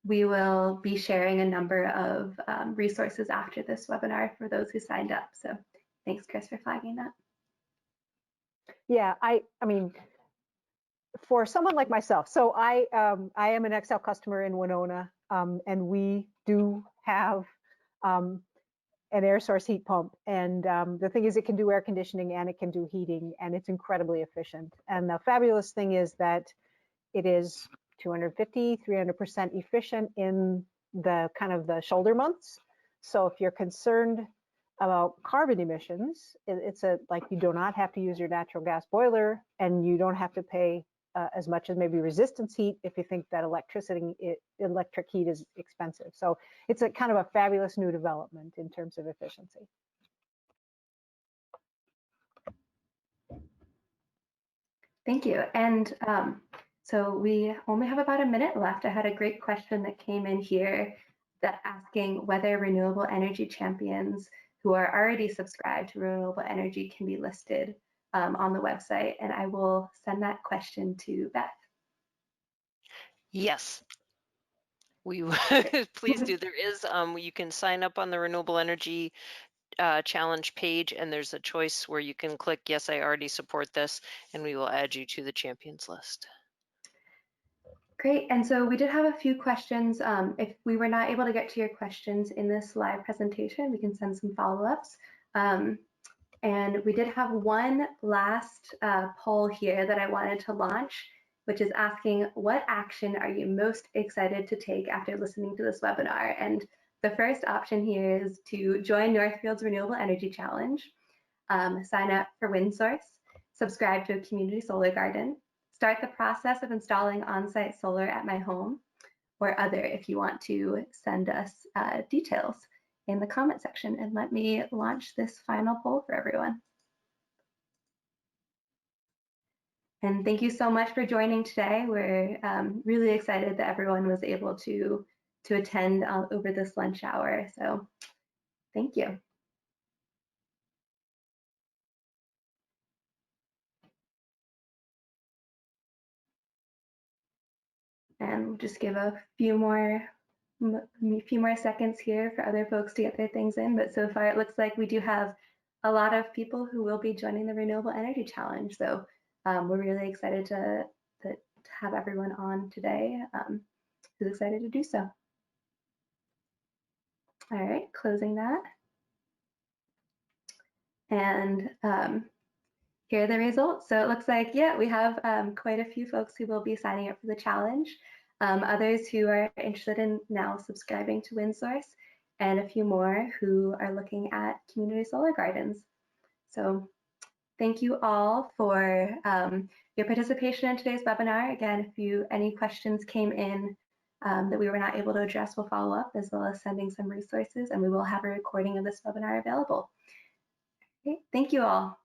we will be sharing a number of resources after this webinar for those who signed up. So thanks, Chris, for flagging that. Yeah, I mean, for someone like myself, so I am an Excel customer in Winona, and we do have an air source heat pump. And the thing is, it can do air conditioning and it can do heating, and it's incredibly efficient. And the fabulous thing is that it is 250, 300% efficient in the kind of the shoulder months. So if you're concerned about carbon emissions, it's like you do not have to use your natural gas boiler, and you don't have to pay as much as maybe resistance heat if you think that electric heat is expensive. So it's a kind of a fabulous new development in terms of efficiency. Thank you. And so we only have about a minute left. I had a great question that came in here that asking whether renewable energy champions who are already subscribed to renewable energy can be listed on the website. And I will send that question to Beth. Yes. We please do. There is, you can sign up on the Renewable Energy Challenge page, and there's a choice where you can click, yes, I already support this, and we will add you to the champions list. Great. And so we did have a few questions. If we were not able to get to your questions in this live presentation, we can send some follow-ups. And we did have one last poll here that I wanted to launch, which is asking, what action are you most excited to take after listening to this webinar? And the first option here is to join Northfield's Renewable Energy Challenge, sign up for WindSource, subscribe to a community solar garden, start the process of installing on-site solar at my home, or other if you want to send us details. in the comment section, and let me launch this final poll for everyone. And thank you so much for joining today. We're really excited that everyone was able to attend over this lunch hour. So thank you. And we'll just give a few more seconds here for other folks to get their things in. But so far, it looks like we do have a lot of people who will be joining the Renewable Energy Challenge. So we're really excited to have everyone on today who's excited to do so. All right, closing that. And here are the results. So it looks like, yeah, we have quite a few folks who will be signing up for the challenge, others who are interested in now subscribing to WindSource, and a few more who are looking at community solar gardens. So thank you all for your participation in today's webinar. Again, if any questions came in that we were not able to address, we'll follow up, as well as sending some resources, and we will have a recording of this webinar available. Okay, thank you all.